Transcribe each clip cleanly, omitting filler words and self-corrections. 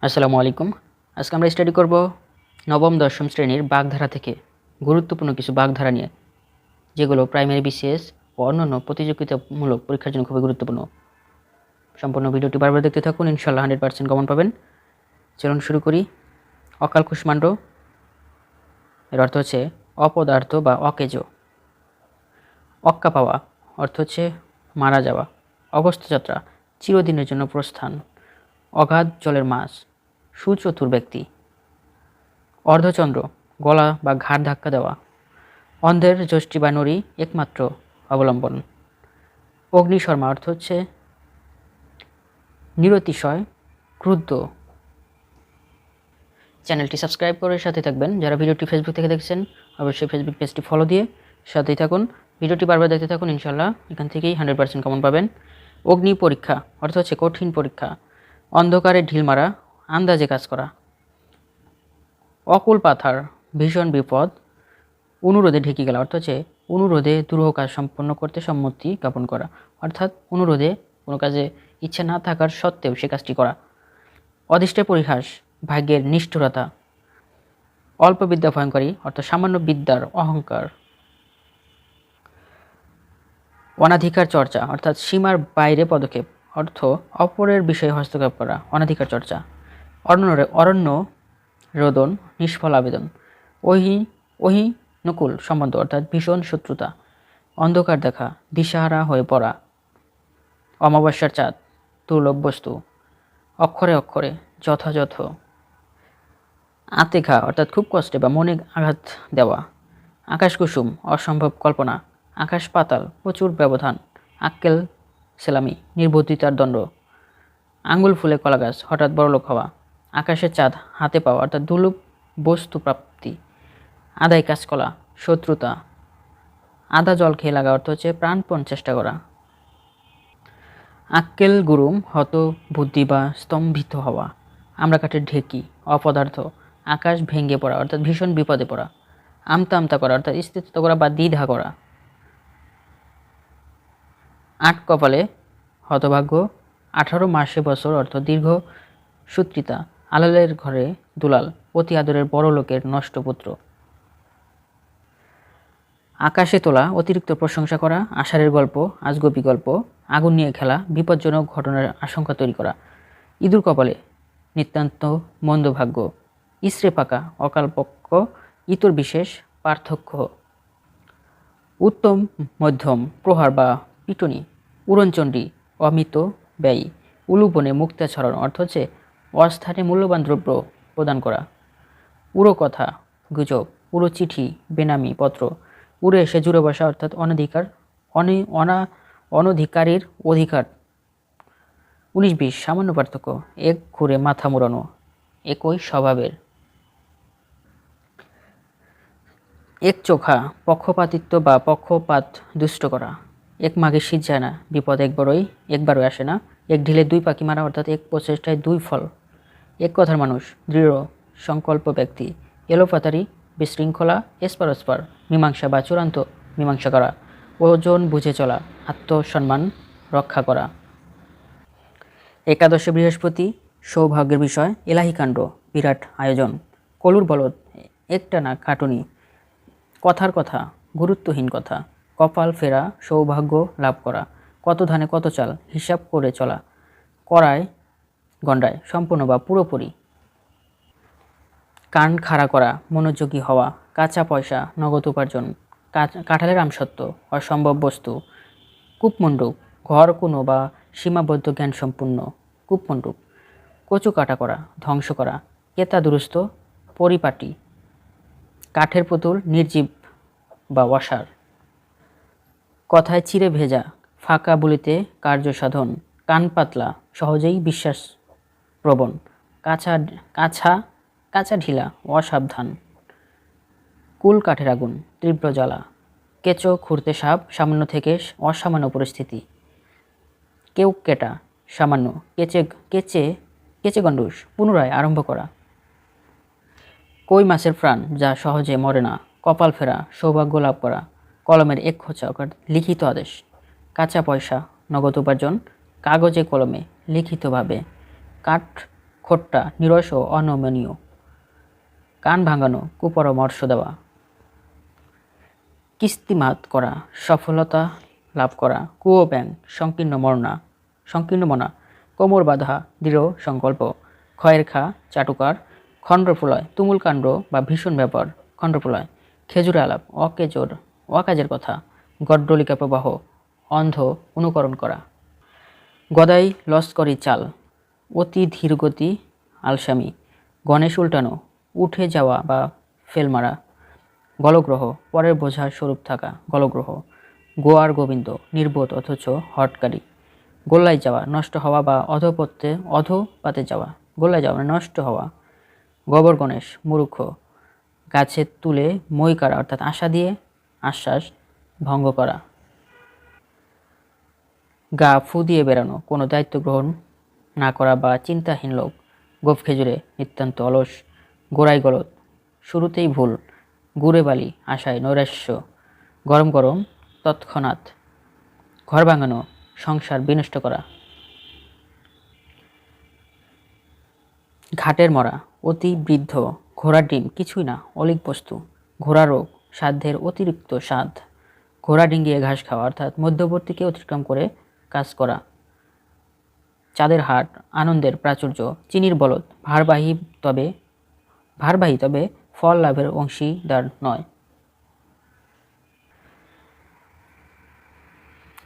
আসসালামু আলাইকুম। আজকে আমরা স্টাডি করব নবম দশম শ্রেণীর বাগধারা থেকে গুরুত্বপূর্ণ কিছু বাগধারা নিয়ে, যেগুলো প্রাইমারি বিসিএস ও অন্যান্য প্রতিযোগিতামূলক পরীক্ষার জন্য খুবই গুরুত্বপূর্ণ। সম্পূর্ণ ভিডিওটি বারবার দেখতে থাকুন, ইনশাআল্লাহ 100% কমন পাবেন। চলুন শুরু করি। অকাল কুষ্মাণ্ড এর অর্থ হচ্ছে অপদার্থ বা অকেজ। অক্কা পাওয়া অর্থ হচ্ছে মারা যাওয়া। অগস্ত্যযাত্রা চিরদিনের জন্য প্রস্থান। অগাধ জলের মাছ সুচতুর ব্যক্তি। অর্ধচন্দ্র গলা বা ঘাড় ধাক্কা দেওয়া। অন্ধের যষ্টি বা নড়ি একমাত্র অবলম্বন। অগ্নিশর্মা অর্থ হচ্ছে নিরতিশয় ক্রুদ্ধ। চ্যানেলটি সাবস্ক্রাইব করে সাথে থাকবেন। যারা ভিডিওটি ফেসবুক থেকে দেখছেন অবশ্যই ফেসবুক পেজটি ফলো দিয়ে সাথেই থাকুন। ভিডিওটি বারবার দেখতে থাকুন, ইনশাআল্লাহ এখান থেকেই 100% কমন পাবেন। অগ্নি পরীক্ষা অর্থ হচ্ছে কঠিন পরীক্ষা। অন্ধকারে ঢিল মারা, আন্দাজে কাজ করা। অকুল পাথার ভীষণ বিপদ। অনুরোধে ঢেকে গেলা অর্থ হচ্ছে অনুরোধে দুরূহ কাজ সম্পন্ন করতে সম্মতি জ্ঞাপন করা, অর্থাৎ অনুরোধে কোনো কাজে ইচ্ছে না থাকার সত্ত্বেও সে কাজটি করা। অদৃষ্টের পরিহাস ভাগ্যের নিষ্ঠুরতা। অল্প বিদ্যা ভয়ঙ্করী অর্থাৎ সামান্য বিদ্যার অহংকার। অনাধিকার চর্চা অর্থাৎ সীমার বাইরে পদক্ষেপ, অর্থ অপরের বিষয়ে হস্তক্ষেপ করা, অনাধিকার চর্চা। অরণ্য রোদন নিষ্ফল আবেদন। নকুল সম্বন্ধ অর্থাৎ ভীষণ শত্রুতা। অন্ধকার দেখা দিশাহারা হয়ে পড়া। অমাবস্যার চাঁদ দুর্লভ বস্তু। অক্ষরে অক্ষরে যথাযথ। আতে ঘা অর্থাৎ খুব কষ্টে বা মনে আঘাত দেওয়া। আকাশ কুসুম অসম্ভব কল্পনা। আকাশ পাতাল প্রচুর ব্যবধান। আক্কেল সেলামি নির্বুদ্ধিতার দণ্ড। আঙ্গুল ফুলে কলা গাছ হঠাৎ বড়লোক হওয়া। আকাশের চাঁদ হাতে পাওয়া অর্থাৎ দুর্লভ বস্তু প্রাপ্তি। আদায় কাজকলা শত্রুতা। আদা জল খেয়ে লাগা অর্থ হচ্ছে প্রাণপণ চেষ্টা করা। আক্কেল গুরুম হত বুদ্ধি বা স্তম্ভিত হওয়া। আমরা কাঠের ঢেকি অপদার্থ। আকাশ ভেঙে পড়া অর্থাৎ ভীষণ বিপদে পড়া। আমতা আমতা করা অর্থাৎ স্থিত করা বা দ্বিধা করা। আট কপালে হতভাগ্য। 18 মাসে বছর অর্থ দীর্ঘ সূত্রিতা। আলালের ঘরে দুলাল অতি আদরের বড় লোকের নষ্ট পুত্র। আকাশে তোলা অতিরিক্ত প্রশংসা করা। আষাঢ়ের গল্প আজগবি গল্প। আগুন নিয়ে খেলা বিপজ্জনক ঘটনার আশঙ্কা তৈরি করা। ইঁদুর কপালে নিতান্ত মন্দভাগ্য। ইসরে পাকা অকালপক্ষ ইতর বিশেষ পার্থক্য। উত্তম মধ্যম প্রহার বা পিটুনি। উড়নচণ্ডী অমিত ব্যয়ী। উলুবনে মুক্তা ছড়ানো অর্থ হচ্ছে অস্থানে মূল্যবান দ্রব্য প্রদান করা। উড়ো কথা গুজব। উড়ো চিঠি বেনামি পত্র। উড়ে এসে জুড়ে বসা অর্থাৎ অনধিকারীর অধিকার। 19-20 সামান্য পার্থক্য। এক ঘুরে মাথা মুড়ানো একই স্বভাবের। এক চোখা পক্ষপাতিত্ব বা পক্ষপাত দুষ্ট করা। এক মাঘে শীত যায় না বিপদ একবারই আসে না। এক ঢিলে দুই পাখি মারা অর্থাৎ এক প্রচেষ্টায় দুই ফল। এক কথার মানুষ দৃঢ় সংকল্প ব্যক্তি। এলোপাতারি বিশৃঙ্খলা এসপার মীমাংসা বা চূড়ান্ত মীমাংসা করা। ওজন বুঝে চলা আত্মসম্মান রক্ষা করা। একাদশে বৃহস্পতি সৌভাগ্যের বিষয়। এলাহিকাণ্ড বিরাট আয়োজন। কলুর বলদ একটানা খাটুনি। কথার কথা গুরুত্বহীন কথা। কপাল ফেরা সৌভাগ্য লাভ করা। কত ধানে কত চাল হিসাব করে চলা। কড়ায় গণ্ডায় সম্পূর্ণ বা পুরোপুরি। কান খাড়া করা মনোযোগী হওয়া। কাঁচা পয়সা নগদ উপার্জন। কাঁঠালের আমসত্ত্ব অসম্ভব বস্তু। কূপমণ্ডূক ঘর কোনো বা সীমাবদ্ধ জ্ঞান সম্পূর্ণ। কূপমণ্ডূক কচু কাটা করা ধ্বংস করা। কেতা দুরস্ত পরিপাটি। কাঠের পুতুল নির্জীব বা অসার। কথায় চিরে ভেজা ফাঁকা বলিতে কার্য সাধন। কান পাতলা সহজেই বিশ্বাস প্রবণ। কাঁচা ঢিলা অসাবধান। কুল কাঠের আগুন তীব্র জ্বালা। কেঁচো খুঁড়তে সাপ সামান্য থেকে অসামান্য পরিস্থিতি। কেউ কেটা সামান্য। কেচে গণ্ডূষ পুনরায় আরম্ভ করা। কই মাছের প্রাণ যা সহজে মরে না। কপাল ফেরা সৌভাগ্য লাভ করা। কলমের এক খোঁচা লিখিত আদেশ। কাঁচা পয়সা নগদ উপার্জন। কাগজে কলমে লিখিতভাবে। কাঠ খোট্টা, নিরস ও অনমনীয়। কান ভাঙানো, কুপরামর্শ দেওয়া। কিস্তিমাত করা, সফলতা লাভ করা। কুয়ো ব্যাং, সংকীর্ণ মনা, কোমর বাঁধা, দৃঢ় সংকল্প। ক্ষয়ের খা, চাটুকার। খণ্ডপ্রলয়, তুমুল কাণ্ড বা ভীষণ ব্যাপার। খণ্ডপ্রলয়। খেজুরে আলাপ, অকাজের কথা। গড্ডলিকা প্রবাহ, অন্ধ অনুকরণ করা। গদাই লস্করি চাল, অতি ধীরগতি, আলসামি। গণেশ উল্টানো, উঠে যাওয়া বা ফেল মারা। গলগ্রহ, পরের বোঝার স্বরূপ থাকা। গলগ্রহ। গোয়ার গোবিন্দ, নির্বোধ অথচ হটকারী। গোল্লায় যাওয়া, নষ্ট হওয়া বা অধপাতে যাওয়া। গোল্লায় যাওয়া মানে নষ্ট হওয়া। গোবর গণেশ, মূর্খ। গাছে তুলে মই করা অর্থাৎ আশা দিয়ে আশ্বাস ভঙ্গ করা। গা ফু দিয়ে বেড়ানো, কোনো দায়িত্ব গ্রহণ না করা বা চিন্তাহীন লোক। গোফ খেজুরে, নিতান্ত অলস। গোড়ায় গলদ, শুরুতেই ভুল। গুড়ে বালি, আশায় নৈরাশ্য। গরম গরম, তৎক্ষণাৎ। ঘর ভাঙানো, সংসার বিনষ্ট করা। ঘাটের মরা, অতি বৃদ্ধ। ঘোড়ার ডিম, কিছুই না, অলিক বস্তু। ঘোড়া রোগ, সাধ্যের অতিরিক্ত স্বাদ। ঘোড়া ডিঙ্গিয়ে ঘাস খাওয়া অর্থাৎ মধ্যবর্তীকে অতিক্রম করে কাজ করা। চাঁদের হাট, আনন্দের প্রাচুর্য। চিনির বলদ, ভারবাহী তবে ফল লাভের অংশীদার নয়।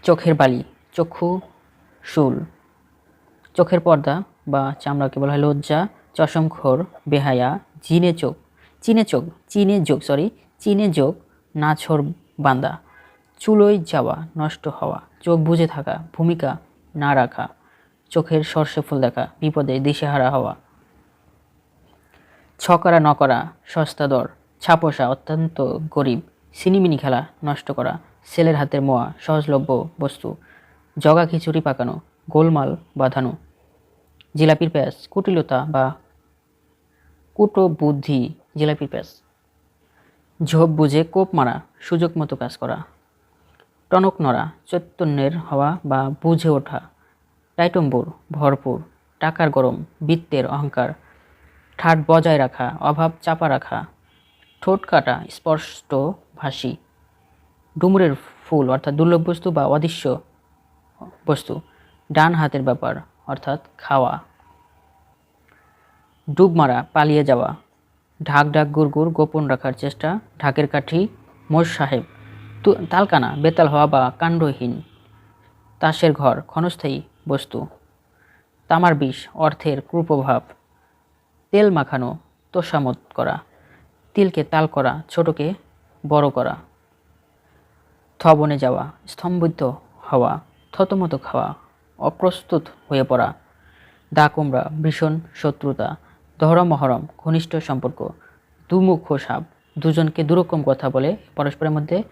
চোখের বালি, চক্ষু শুল। চোখের পর্দা বা চামড়াকে বলা হয় লজ্জা। চশমখোর, বেহায়া। চীনে যোগ, নাছোর বান্দা। চুলোয় যাওয়া, নষ্ট হওয়া। চোখ বুজে থাকা, ভূমিকা না রাখা। চোখের সর্ষে ফুল দেখা, বিপদে দিশেহারা হওয়া। ছকরা নকরা, সস্তা দর। ছাপোষা, অত্যন্ত গরিব। সিনিমিনি খেলা, নষ্ট করা। ছেলের হাতের মোয়া, সহজলভ্য বস্তু। জগা খিচুড়ি পাকানো, গোলমাল বাঁধানো। জিলাপির প্যাঁচ, কুটিলতা বা কুটবুদ্ধি। জিলাপির প্যাঁচ। ঝোপ বুঝে কোপ মারা, সুযোগ মতো কাজ করা। টনক নড়া, চৈতন্যের হওয়া বা বুঝে ওঠা। টাইটম্বুর, ভরপুর। টাকার গরম, বৃত্তের অহংকার। ঠাট বজায় রাখা, অভাব চাপা রাখা। ঠোঁট কাটা, স্পষ্ট ভাষী। ডুমুরের ফুল অর্থাৎ দুর্লভ বস্তু বা অদৃশ্য বস্তু। ডান হাতের ব্যাপার অর্থাৎ খাওয়া। ডুব মারা, পালিয়ে যাওয়া। ঢাক ঢাক গুড়, গোপন রাখার চেষ্টা। ঢাকের কাঠি, মোষ সাহেব। তালকানা, বেতাল হওয়া বা কাণ্ডহীন। তাসের ঘর, ক্ষণস্থায়ী বস্তু। তামার বিষ, অর্থের কুপ্রভাব। তেল মাখানো, তোষামত করা। তিলকে তাল করা, ছোটকে বড় করা। থবনে যাওয়া, স্তম্ভিত হওয়া। থতমত খাওয়া, অপ্রস্তুত হয়ে পড়া। দা কুমড়া, ভীষণ শত্রুতা। দহরম মহরম, ঘনিষ্ঠ সম্পর্ক। দুমুখ সাপ, দুজনকে দুরকম কথা বলে পরস্পরের মধ্যে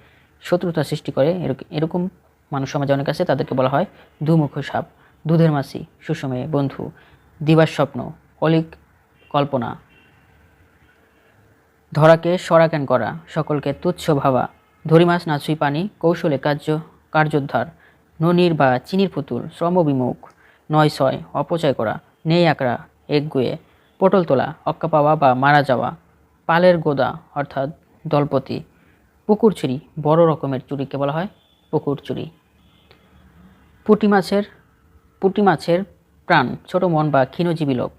শত্রুতা সৃষ্টি করে এরকম মানুষ সমাজে অনেক আছে, তাদেরকে বলা হয় দুমুখ সাপ। দুধের মাছি, সুসময়ে বন্ধু। দিবার স্বপ্ন, অলিক কল্পনা। ধরাকে সরাকেন করা, সকলকে তুচ্ছ ভাবা। ধরি মাছ না ছুঁই পানি, কৌশলে কার্যোদ্ধার। ননির বা চিনির পুতুল, শ্রমবিমুখ। নয় ছয়, অপচয় করা। নেই আকড়া, একগুয়ে। পটল তোলা, অক্কা পাওয়া বা মারা যাওয়া। পালের গোদা অর্থাৎ দলপতি। পুকুর চুরি, বড় রকমের চুরিকে বলা হয় পুকুর চুরি। পুঁটি মাছের প্রাণ, ছোট মন বা ক্ষীণজীবী লোক।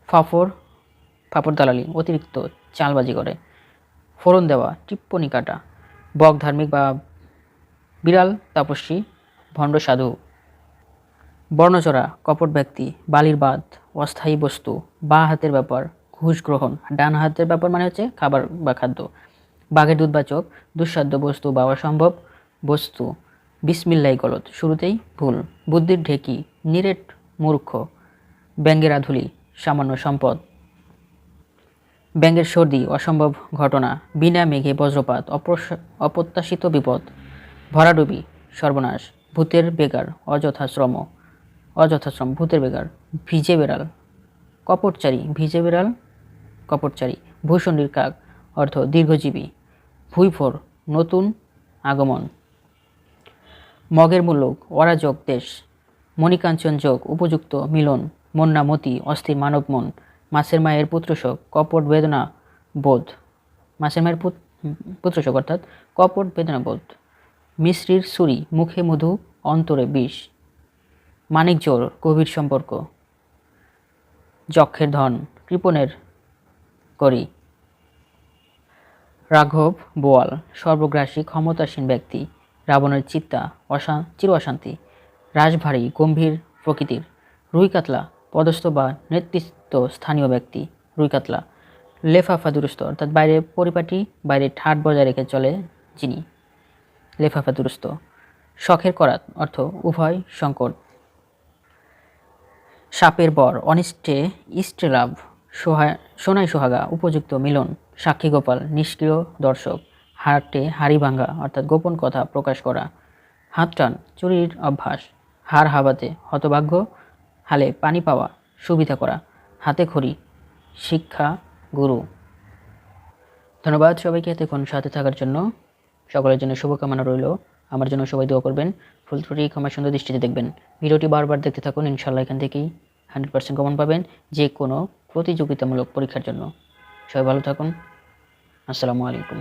ফাপড় দালালি, অতিরিক্ত চালবাজি করে। ফোড়ন দেওয়া, টিপ্পনি কাটা। বক ধার্মিক বা বিড়াল তাপস্বী, ভণ্ড সাধু। বর্ণচরা, কপট ব্যক্তি। বালির বাঁধ, অস্থায়ী বস্তু। বা হাতের ব্যাপার, ঘুষ গ্রহণ। ডান হাতের ব্যাপার মানে হচ্ছে খাবার বা খাদ্য। বাঘের দুধবাচক, দুঃসাধ্য বস্তু বা অসম্ভব বস্তু। বিসমিল্লাই গলত, শুরুতেই ভুল। বুদ্ধির ঢেকি, নিরেট মূর্খ। ব্যাঙের আধুলি, সামান্য সম্পদ। ব্যাঙের সর্দি, অসম্ভব ঘটনা। বিনা মেঘে বজ্রপাত, অপ্রত্যাশিত বিপদ। ভরাডুবি, সর্বনাশ। ভূতের বেগার, অযথা শ্রম, ভূতের বেগার। ভিজে বেড়াল, কপটচারী। ভূষণ্ডির কাক, অর্থ দীর্ঘজীবী। ভুইফোর, নতুন আগমন। মগের মুলুক, অরাজক দেশ। মণিকাঞ্চন যোগ, উপযুক্ত মিলন। মন্না মতি অস্থির মানব মন, মাছের মায়ের পুত্রশোক কপট বেদনা বোধ, মাছের মায়ের পুত্রশোক অর্থাৎ কপট বেদনা বোধ, মিশ্রির ছুরি মুখে মধু অন্তরে বিষ, মানিক জোর গভীর সম্পর্ক, যক্ষের ধন কৃপণের করি, রাঘব বোয়াল সর্বগ্রাসী ক্ষমতাসীন ব্যক্তি, রাবণের চিত্তা চির অশান্তি, রাশভারী গম্ভীর প্রকৃতির, রুই কাতলা পদস্থ বা নেতৃত্ব স্থানীয় ব্যক্তি, রুই কাতলা, লেফাফা দুরস্ত অর্থাৎ বাইরে পরিপাটি বাইরে ঠাট বজায় রেখে চলে যিনি, লেফাফা দুরস্ত, শখের করাত অর্থ উভয় সংকট, সাপের বর অনিষ্টে ইষ্টে লাভ, সোনাই সোহাগা উপযুক্ত মিলন, সাক্ষী গোপাল নিষ্ক্রিয় দর্শক, হাটে হাড়ি ভাঙ্গা অর্থাৎ গোপন কথা প্রকাশ করা, হাত টান চুরির অভ্যাস, হাড় হাবাতে হতভাগ্য হালে পানি পাওয়া সুবিধা করা, হাতে খড়ি শিক্ষা গুরু। ধন্যবাদ সবাইকে এতক্ষণ সাথে থাকার জন্য। সকলের জন্য শুভকামনা রইল। আমার জন্য সবাই দোয়া করবেন। ভুল ত্রুটি ক্ষমা সুন্দর দৃষ্টিতে দেখবেন। ভিডিওটি বারবার দেখতে থাকুন, ইনশাল্লাহ এখান থেকেই 100% কমন পাবেন যে কোনো প্রতিযোগিতামূলক পরীক্ষার জন্য। সবাই ভালো থাকুন। আসসালামু আলাইকুম।